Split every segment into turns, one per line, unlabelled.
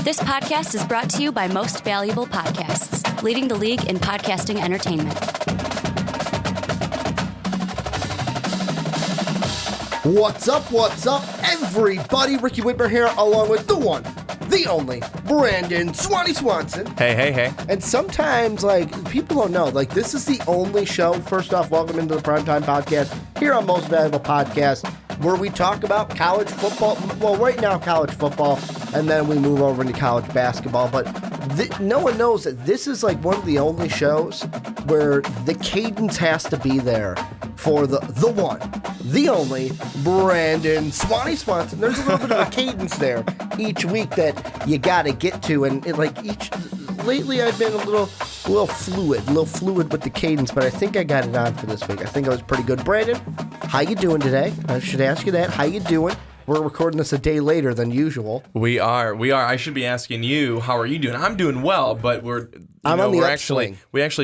This podcast is brought to you by Most Valuable Podcasts, leading the league in podcasting entertainment.
What's up, everybody? Ricky Widmer here, along with the one, the only, Brandon Swanson.
Hey.
And sometimes, people don't know, this is the only show, first off, welcome into the Primetime Podcast, here on Most Valuable Podcast, where we talk about college football, well, right now, college football, and then we move over into college basketball, but no one knows that this is, one of the only shows where the cadence has to be there for the one, the only, Brandon Swanson. There's a little bit of a cadence there each week that you got to get to, and lately I've been a little fluid with the cadence, but I think I got it on for this week. I think I was pretty good. Brandon, how you doing today? I should ask you that. How you doing? We're recording this a day later than usual.
We are. I should be asking you, how are you doing? I'm doing well, but we actually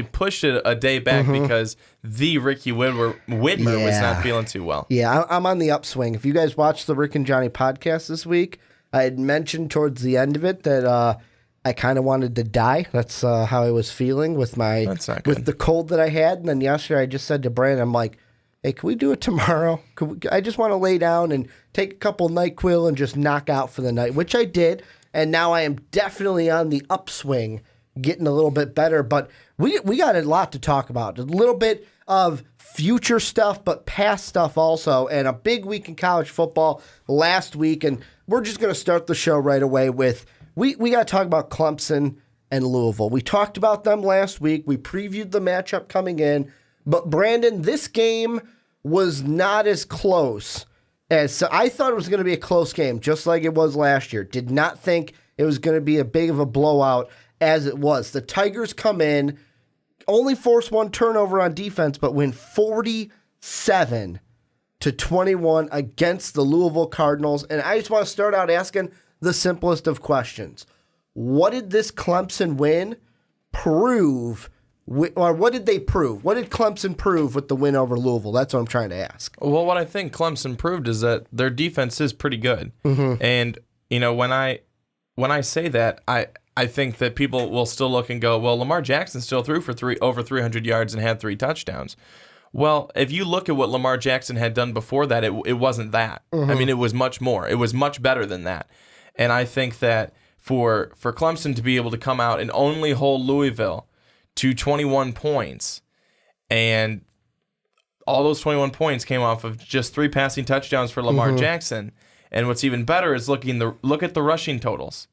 pushed it a day back because the Ricky Widmer was not feeling too well.
Yeah, I'm on the upswing. If you guys watched the Rick and Johnny podcast this week, I had mentioned towards the end of it that I kind of wanted to die. That's how I was feeling with the cold that I had. And then yesterday I just said to Brandon, I'm like, hey, can we do it tomorrow? I just want to lay down and take a couple NyQuil and just knock out for the night, which I did. And now I am definitely on the upswing, getting a little bit better. But we got a lot to talk about. A little bit of future stuff, but past stuff also. And a big week in college football last week. And we're just going to start the show right away with, we got to talk about Clemson and Louisville. We talked about them last week. We previewed the matchup coming in. But Brandon, this game was not as close so I thought it was going to be a close game, just like it was last year. Did not think it was going to be a big of a blowout as it was. The Tigers come in, only force one turnover on defense, but win 47-21 against the Louisville Cardinals. And I just want to start out asking the simplest of questions. What did this Clemson win prove? Or what did they prove? What did Clemson prove with the win over Louisville? That's what I'm trying to ask.
Well, what I think Clemson proved is that their defense is pretty good. And, when I say that, I think that people will still look and go, well, Lamar Jackson still threw for over 300 yards and had 3 touchdowns. Well, if you look at what Lamar Jackson had done before that, it wasn't that. I mean, it was much more. It was much better than that. And I think that for Clemson to be able to come out and only hold Louisville to 21 points, and all those 21 points came off of just 3 passing touchdowns for Lamar Jackson. And what's even better is look at the rushing totals.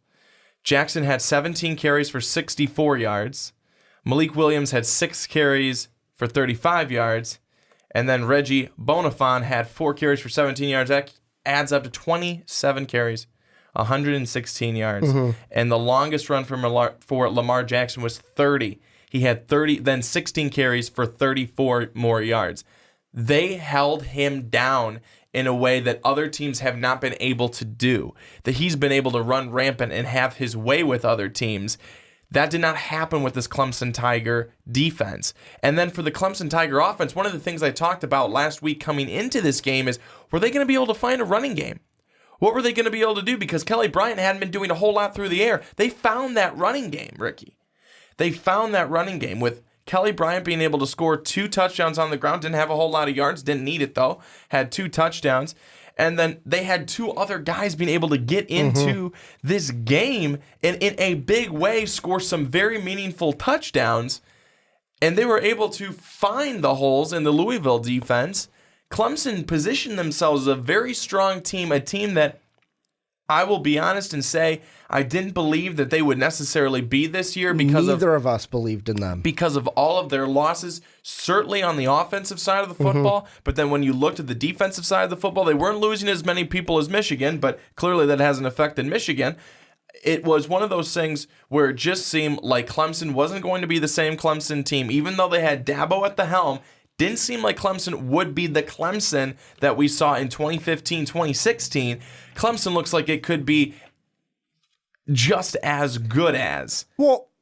Jackson had 17 carries for 64 yards. Malik Williams had 6 carries for 35 yards. And then Reggie Bonifant had 4 carries for 17 yards. That adds up to 27 carries, 116 yards. And the longest run for Lamar Jackson was 30. He had 30, then 16 carries for 34 more yards. They held him down in a way that other teams have not been able to do. That he's been able to run rampant and have his way with other teams. That did not happen with this Clemson Tiger defense. And then for the Clemson Tiger offense, one of the things I talked about last week coming into this game is, were they going to be able to find a running game? What were they going to be able to do? Because Kelly Bryant hadn't been doing a whole lot through the air. They found that running game, Ricky. They found that running game with Kelly Bryant being able to score 2 touchdowns on the ground. Didn't have a whole lot of yards. Didn't need it, though. Had 2 touchdowns. And then they had 2 other guys being able to get into this game and in a big way score some very meaningful touchdowns. And they were able to find the holes in the Louisville defense. Clemson positioned themselves as a very strong team, a team that I will be honest and say I didn't believe that they would necessarily be this year because
neither of us believed in them.
Because of all of their losses, certainly on the offensive side of the football, but then when you looked at the defensive side of the football, they weren't losing as many people as Michigan, but clearly that hasn't affected Michigan. It was one of those things where it just seemed like Clemson wasn't going to be the same Clemson team, even though they had Dabo at the helm. Didn't seem like Clemson would be the Clemson that we saw in 2015, 2016. Clemson looks like it could be just as good as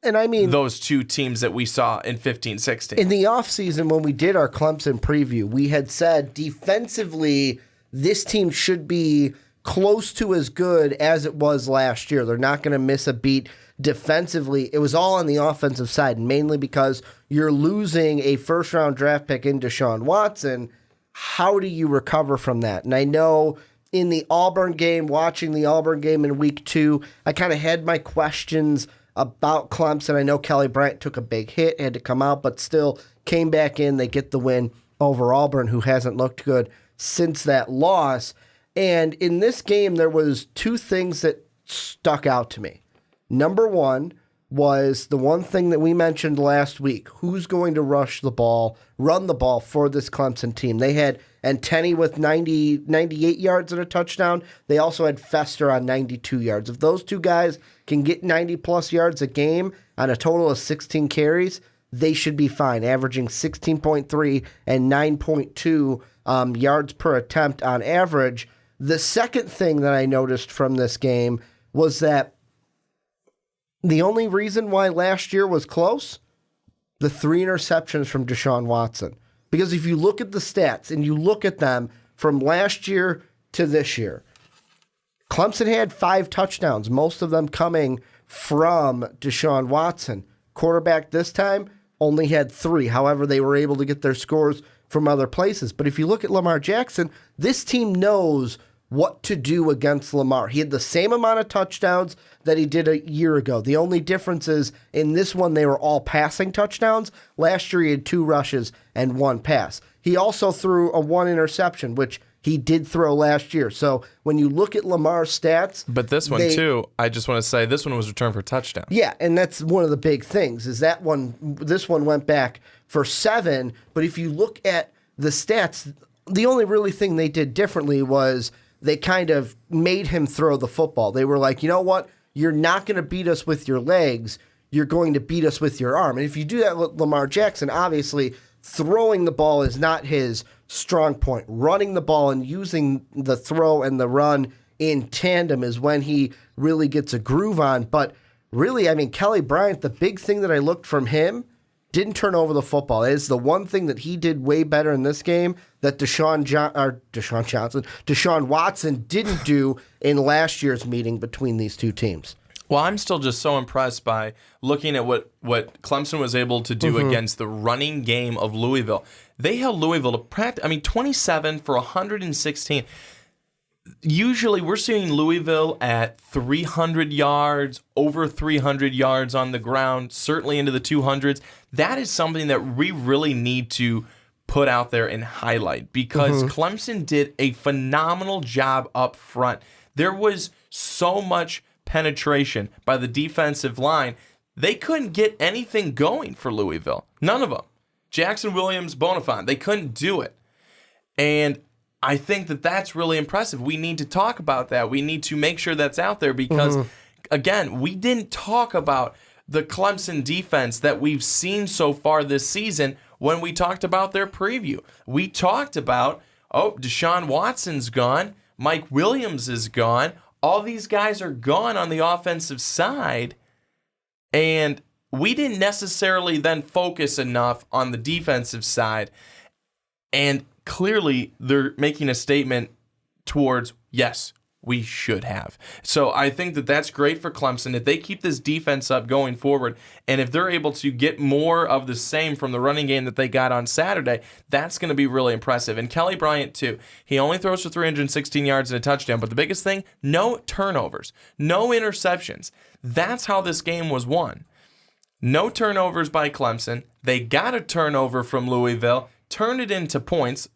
those 2 teams that we saw in 15, 16.
In the offseason, when we did our Clemson preview, we had said defensively, this team should be close to as good as it was last year. They're not going to miss a beat defensively. It was all on the offensive side, mainly because you're losing a first-round draft pick in Deshaun Watson. How do you recover from that? And I know in the Auburn game, watching the Auburn game in week 2, I kind of had my questions about Clemson. I know Kelly Bryant took a big hit, had to come out, but still came back in. They get the win over Auburn, who hasn't looked good since that loss. And in this game, there was 2 things that stuck out to me. Number 1 was the one thing that we mentioned last week. Who's going to run the ball for this Clemson team? They had Anteni with 98 yards and a touchdown. They also had Fester on 92 yards. If those 2 guys can get 90-plus yards a game on a total of 16 carries, they should be fine, averaging 16.3 and 9.2 yards per attempt on average. The second thing that I noticed from this game was that the only reason why last year was close, the 3 interceptions from Deshaun Watson. Because if you look at the stats and you look at them from last year to this year, Clemson had 5 touchdowns, most of them coming from Deshaun Watson. Quarterback this time only had 3. However, they were able to get their scores from other places. But if you look at Lamar Jackson, this team knows what to do against Lamar. He had the same amount of touchdowns that he did a year ago. The only difference is in this one, they were all passing touchdowns. Last year, he had 2 rushes and 1 pass. He also threw a 1 interception, which he did throw last year. So when you look at Lamar's stats...
But this one, too, I just want to say, this one was returned for touchdown.
Yeah, and that's one of the big things, is this one went back for 7. But if you look at the stats, the only really thing they did differently was they kind of made him throw the football. They were like, you know what? You're not going to beat us with your legs. You're going to beat us with your arm. And if you do that with Lamar Jackson, obviously throwing the ball is not his strong point. Running the ball and using the throw and the run in tandem is when he really gets a groove on. But really, I mean, Kelly Bryant, the big thing that I looked from him, didn't turn over the football. It is the one thing that he did way better in this game that Deshaun Watson didn't do in last year's meeting between these 2 teams.
Well, I'm still just so impressed by looking at what Clemson was able to do against the running game of Louisville. They held Louisville to 27 for 116. Usually we're seeing Louisville at 300 yards, over 300 yards on the ground, certainly into the 200s. That is something that we really need to put out there and highlight because Clemson did a phenomenal job up front. There was so much penetration by the defensive line. They couldn't get anything going for Louisville. None of them. Jackson, Williams, Bonifant, they couldn't do it. And I think that that's really impressive. We need to talk about that. We need to make sure that's out there because, again, we didn't talk about the Clemson defense that we've seen so far this season when we talked about their preview. We talked about, Deshaun Watson's gone, Mike Williams is gone, all these guys are gone on the offensive side, and we didn't necessarily then focus enough on the defensive side. And clearly, they're making a statement towards, yes, we should have. So I think that that's great for Clemson. If they keep this defense up going forward, and if they're able to get more of the same from the running game that they got on Saturday, that's going to be really impressive. And Kelly Bryant, too. He only throws for 316 yards and a touchdown, but the biggest thing, no turnovers, no interceptions. That's how this game was won. No turnovers by Clemson. They got a turnover from Louisville, turned it into points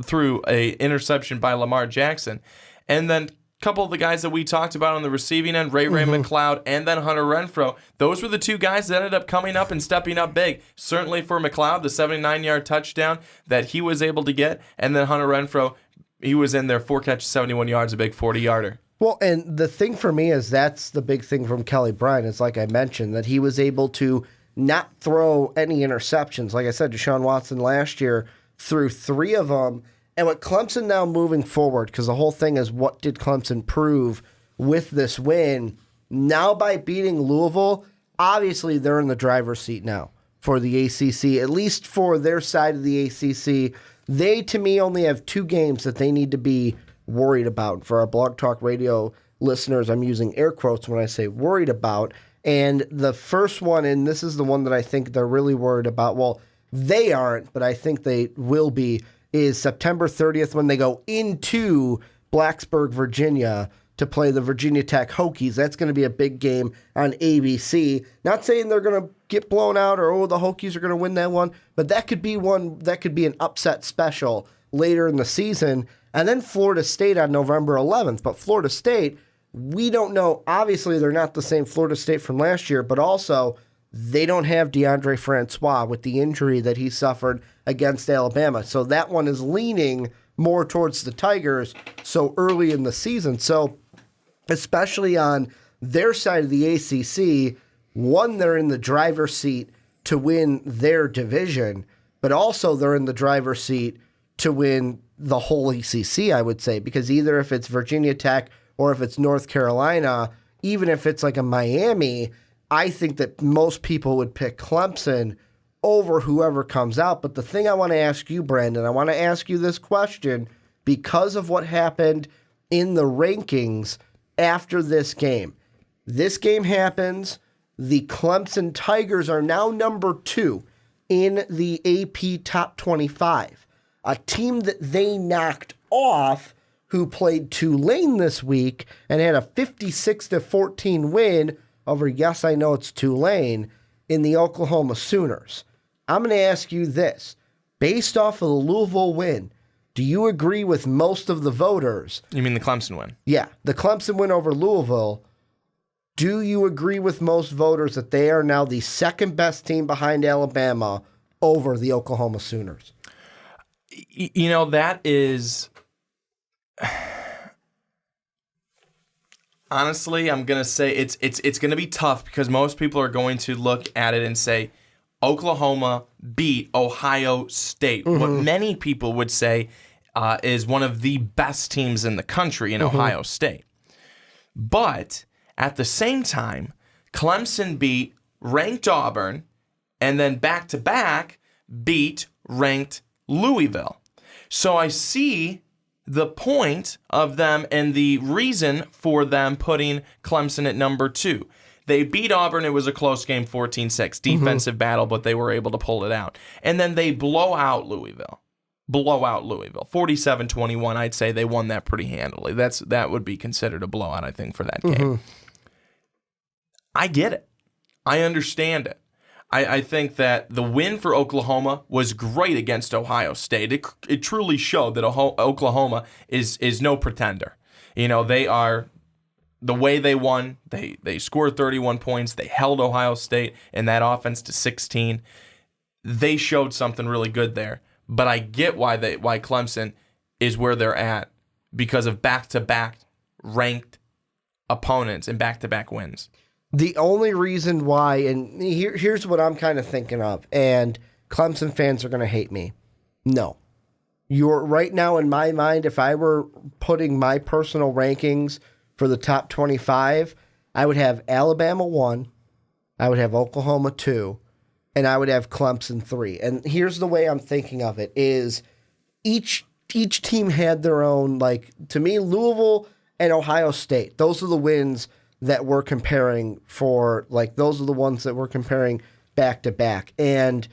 through a interception by Lamar Jackson, and then couple of the guys that we talked about on the receiving end, Ray McLeod, and then Hunter Renfrow. Those were the 2 guys that ended up coming up and stepping up big. Certainly for McLeod, the 79-yard touchdown that he was able to get, and then Hunter Renfrow, he was in there, 4 catches, 71 yards, a big 40-yarder.
Well, and the thing for me is that's the big thing from Kelly Bryant. It's like I mentioned, that he was able to not throw any interceptions. Like I said, Deshaun Watson last year threw 3 of them. And with Clemson now moving forward, because the whole thing is what did Clemson prove with this win? Now by beating Louisville, obviously they're in the driver's seat now for the ACC, at least for their side of the ACC. They, to me, only have 2 games that they need to be worried about. For our Blog Talk Radio listeners, I'm using air quotes when I say worried about. And the first one, and this is the one that I think they're really worried about, well, they aren't, but I think they will be, is September 30th when they go into Blacksburg, Virginia, to play the Virginia Tech Hokies. That's going to be a big game on ABC. Not saying they're going to get blown out or, the Hokies are going to win that one, but that could be one, that could be an upset special later in the season. And then Florida State on November 11th. But Florida State, we don't know. Obviously, they're not the same Florida State from last year, but also they don't have DeAndre Francois with the injury that he suffered against Alabama. So that one is leaning more towards the Tigers so early in the season. So especially on their side of the ACC, one, they're in the driver's seat to win their division, but also they're in the driver's seat to win the whole ACC, I would say, because either if it's Virginia Tech or if it's North Carolina, even if it's like a Miami, I think that most people would pick Clemson over whoever comes out. But the thing I want to ask you, Brandon, I want to ask you this question because of what happened in the rankings after this game. This game happens. The Clemson Tigers are now number 2 in the AP Top 25. A team that they knocked off who played Tulane this week and had a 56-14 win over, yes, I know it's Tulane, in the Oklahoma Sooners. I'm going to ask you this. Based off of the Louisville win, do you agree with most of the voters?
You mean the Clemson win?
Yeah, the Clemson win over Louisville. Do you agree with most voters that they are now the second best team behind Alabama over the Oklahoma Sooners?
You know, that is... Honestly, I'm going to say it's going to be tough because most people are going to look at it and say, Oklahoma beat Ohio State. Mm-hmm. What many people would say is one of the best teams in the country in Ohio State. But at the same time, Clemson beat ranked Auburn and then back-to-back beat ranked Louisville. So I see the point of them and the reason for them putting Clemson at number 2. They beat Auburn. It was a close game, 14-6. Defensive battle, but they were able to pull it out. And then they blow out Louisville. 47-21. I'd say they won that pretty handily. That would be considered a blowout, I think, for that game. I get it. I understand it. I think that the win for Oklahoma was great against Ohio State. It truly showed that Oklahoma is no pretender. You know, they are... The way they won, they scored 31 points. They held Ohio State in that offense to 16. They showed something really good there. But I get why Clemson is where they're at because of back-to-back ranked opponents and back-to-back wins.
The only reason why, and here's what I'm kind of thinking of, and Clemson fans are going to hate me. No. You're right now in my mind, if I were putting my personal rankings for the top 25, I would have Alabama 1, I would have Oklahoma 2, and I would have Clemson 3. And here's the way I'm thinking of it is each team had their own, like, to me, Louisville and Ohio State, those are the wins that we're comparing for, like, those are the ones that we're comparing back to back. And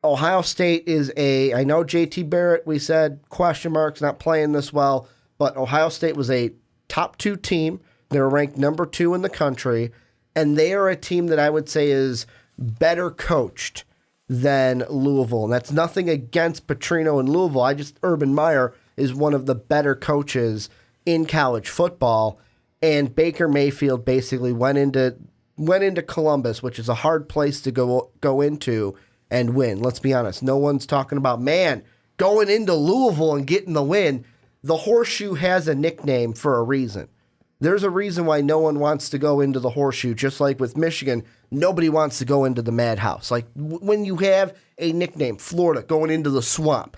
Ohio State is I know JT Barrett, we said, question marks, not playing this well, but Ohio State was a top 2 team. They were ranked number 2 in the country, and they are a team that I would say is better coached than Louisville. And that's nothing against Petrino and Louisville. Urban Meyer is one of the better coaches in college football, and Baker Mayfield basically went into Columbus, which is a hard place to go into and win. Let's be honest. No one's talking about, man, going into Louisville and getting the win. The Horseshoe has a nickname for a reason. There's a reason why no one wants to go into the Horseshoe, just like with Michigan, nobody wants to go into the Madhouse. Like when you have a nickname, Florida, going into the Swamp,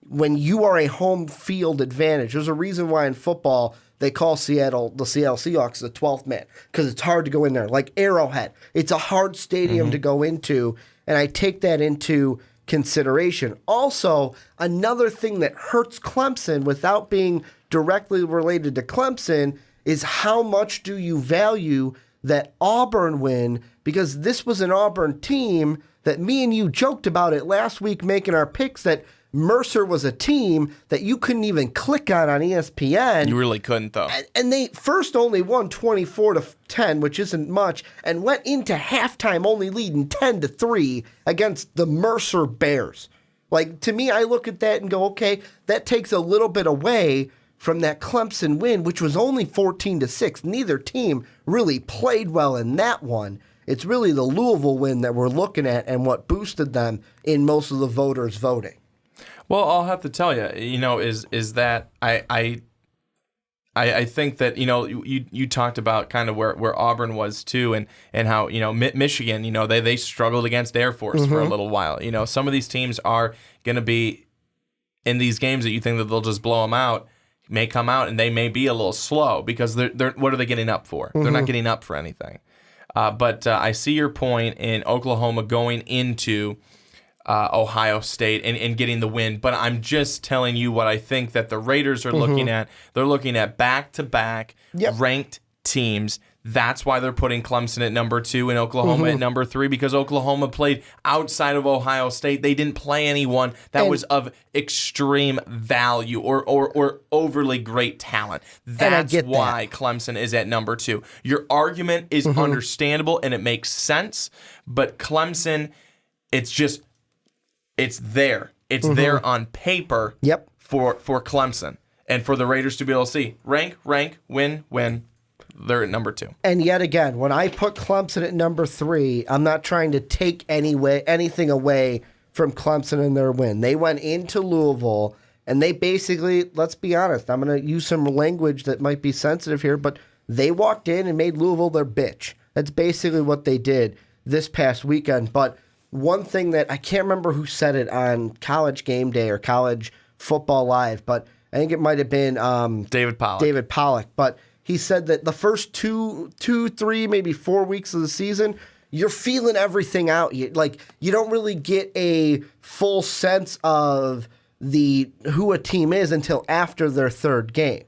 when you are a home field advantage, there's a reason why in football they call the Seattle Seahawks the 12th man, because it's hard to go in there. Like Arrowhead, it's a hard stadium to go into, and I take that into consideration. Also, another thing that hurts Clemson without being directly related to Clemson is how much do you value that Auburn win? Because this was an Auburn team that me and you joked about it last week making our picks that Mercer was a team that you couldn't even click on ESPN.
You really couldn't, though.
And they first only won 24-10, which isn't much, and went into halftime only leading 10-3 against the Mercer Bears. Like, to me, I look at that and go, okay, that takes a little bit away from that Clemson win, which was only 14-6. Neither team really played well in that one. It's really the Louisville win that we're looking at and what boosted them in most of the voters voting.
Well, I'll have to tell you, is that I think that, you talked about kind of where Auburn was too, and how, Michigan, they struggled against Air Force for a little while. Some of these teams are going to be in these games that you think that they'll just blow them out, may come out and they may be a little slow because they're what are they getting up for? They're not getting up for anything. But I see your point in Oklahoma going into Ohio State and getting the win. But I'm just telling you what I think that the Raiders are looking at. They're looking at back-to-back ranked teams. That's why they're putting Clemson at number 2 and Oklahoma at number 3, because Oklahoma played outside of Ohio State. They didn't play anyone that was of extreme value or overly great talent. That's why Clemson is at number 2. Your argument is understandable and it makes sense, but Clemson, it's there. It's there on paper for Clemson. And for the Raiders to be able to see rank, win, they're at number 2.
And yet again, when I put Clemson at number 3, I'm not trying to take anything away from Clemson and their win. They went into Louisville, and they basically, let's be honest, I'm going to use some language that might be sensitive here, but they walked in and made Louisville their bitch. That's basically what they did this past weekend. But one thing that I can't remember who said it on College Game Day or College Football Live, but I think it might have been
David Pollack.
But he said that the first 2, 3, maybe 4 weeks of the season, you're feeling everything out. You don't really get a full sense of who a team is until after their third game.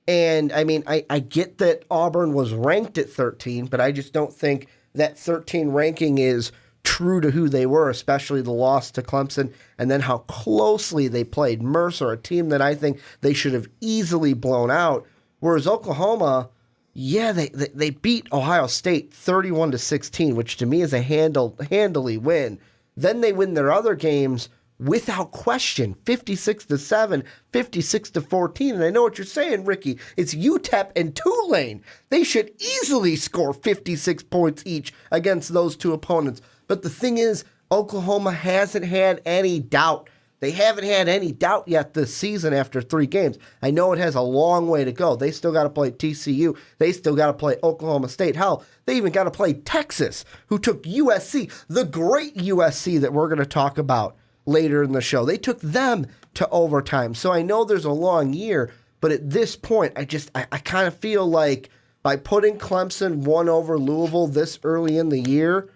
And, I mean, I get that Auburn was ranked at 13, but I just don't think that 13 ranking is true to who they were, especially the loss to Clemson, and then how closely they played Mercer, a team that I think they should have easily blown out. Whereas Oklahoma, they beat Ohio State 31-16, which to me is a handily win. Then they win their other games without question, 56-7, 56-14. And I know what you're saying, Ricky. It's UTEP and Tulane. They should easily score 56 points each against those two opponents. But the thing is, Oklahoma hasn't had any doubt. They haven't had any doubt yet this season after 3 games. I know it has a long way to go. They still got to play TCU. They still got to play Oklahoma State. Hell, they even got to play Texas, who took USC, the great USC that we're going to talk about later in the show. They took them to overtime. So I know there's a long year, but at this point, I kind of feel like by putting Clemson 1 over Louisville this early in the year,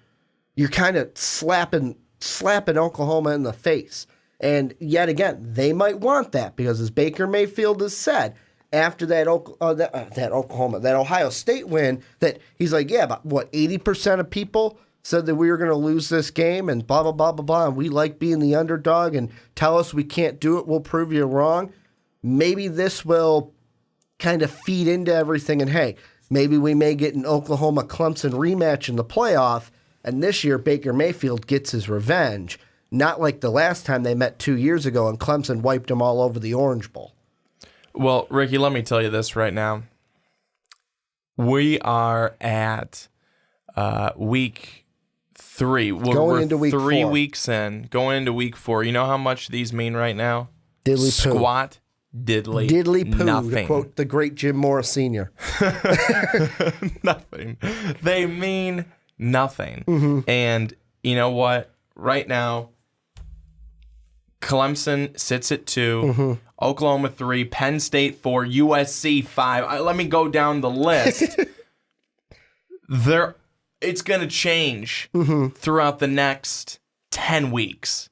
you're kind of slapping Oklahoma in the face. And yet again, they might want that because, as Baker Mayfield has said, after that Ohio State win, that he's like, yeah, but 80% of people said that we were going to lose this game and blah, blah, blah, blah, blah, and we like being the underdog and tell us we can't do it, we'll prove you wrong. Maybe this will kind of feed into everything, and hey, maybe we may get an Oklahoma-Clemson rematch in the playoff, and this year Baker Mayfield gets his revenge. Not like the last time they met 2 years ago and Clemson wiped them all over the Orange Bowl.
Well, Ricky, let me tell you this right now. We are at week 3. We're
into week
3
4.
weeks in, going into week 4. You know how much these mean right now?
Diddly
Squat, diddly
poo,
nothing.
to quote the great Jim Morris Sr.
Nothing. They mean nothing. And you know what? Right now, Clemson sits at 2, Oklahoma 3, Penn State 4, USC 5. Let me go down the list. It's going to change throughout the next 10 weeks.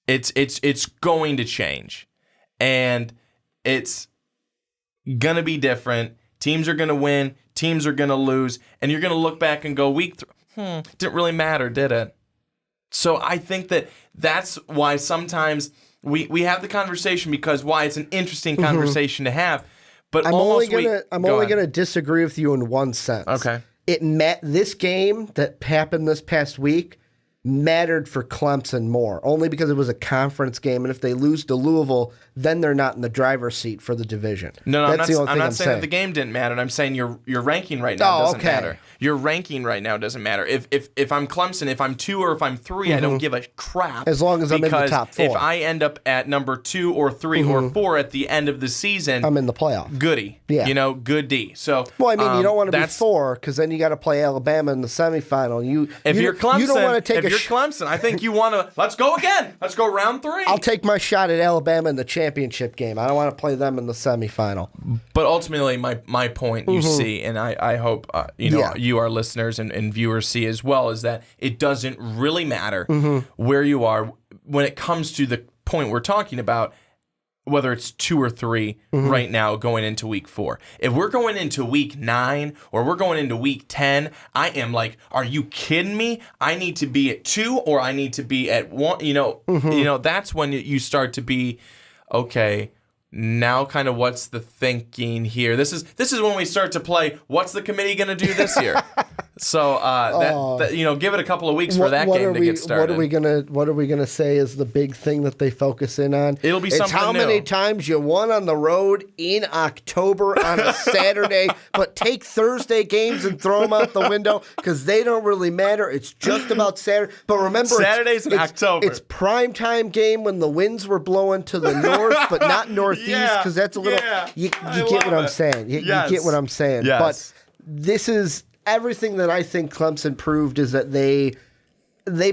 It's going to change. And it's going to be different. Teams are going to win. Teams are going to lose. And you're going to look back and go, didn't really matter, did it? So I think that's why sometimes we have the conversation, because why it's an interesting conversation to have. But
I'm only gonna disagree with you in one sense.
Okay.
This game that happened this past week mattered for Clemson more, only because it was a conference game, and if they lose to Louisville, then they're not in the driver's seat for the division.
No, I'm not saying that the game didn't matter. I'm saying your ranking right now doesn't matter. Your ranking right now doesn't matter. If I'm Clemson, if I'm 2 or if I'm 3, I don't give a crap.
As long as I'm in the top 4.
If I end up at number 2 or 3 or 4 at the end of the season,
I'm in the playoff.
Goody.
Yeah.
Good D. So,
well, I mean, you don't want to be 4, because then you got to play Alabama in the semifinal.
If you're Clemson,
you don't want to take
Clemson, I think you want to, let's go again. Let's go round 3.
I'll take my shot at Alabama in the championship game. I don't want to play them in the semifinal.
But ultimately, my point you see, and I hope you, our listeners and viewers, see as well, is that it doesn't really matter where you are when it comes to the point we're talking about, whether it's 2 or 3 right now going into week 4. If we're going into week 9 or we're going into week 10, I am like, are you kidding me? I need to be at 2 or I need to be at 1. That's when you start to be, okay, now kind of what's the thinking here? This is when we start to play, what's the committee going to do this year? So give it a couple of weeks for that game to get started.
What are we gonna say is the big thing that they focus in on?
It'll be something
new. It's how many times you won on the road in October on a Saturday, but take Thursday games and throw them out the window because they don't really matter. It's just about Saturday. But remember,
Saturdays in October.
It's primetime game when the winds were blowing to the north, but not northeast, because that's a little. You get what I'm saying. You get what I'm saying.
Yes.
But this is. Everything that I think Clemson proved is that they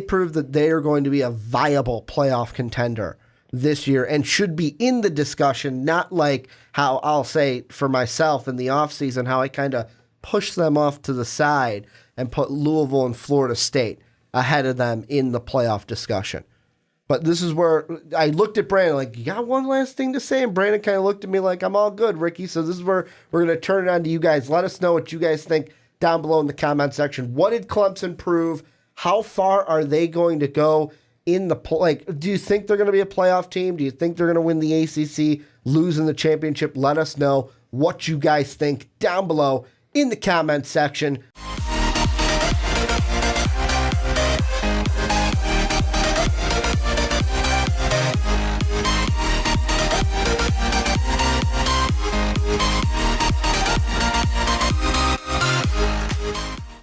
proved that they are going to be a viable playoff contender this year and should be in the discussion, not like how I'll say for myself in the offseason, how I kind of pushed them off to the side and put Louisville and Florida State ahead of them in the playoff discussion. But this is where I looked at Brandon like, you got one last thing to say? And Brandon kind of looked at me like, I'm all good, Ricky. So this is where we're going to turn it on to you guys. Let us know what you guys think down below in the comment section. What did Clemson prove? How far are they going to go in the do you think they're going to be a playoff team? Do you think they're going to win the ACC, lose in the championship? Let us know what you guys think down below in the comment section.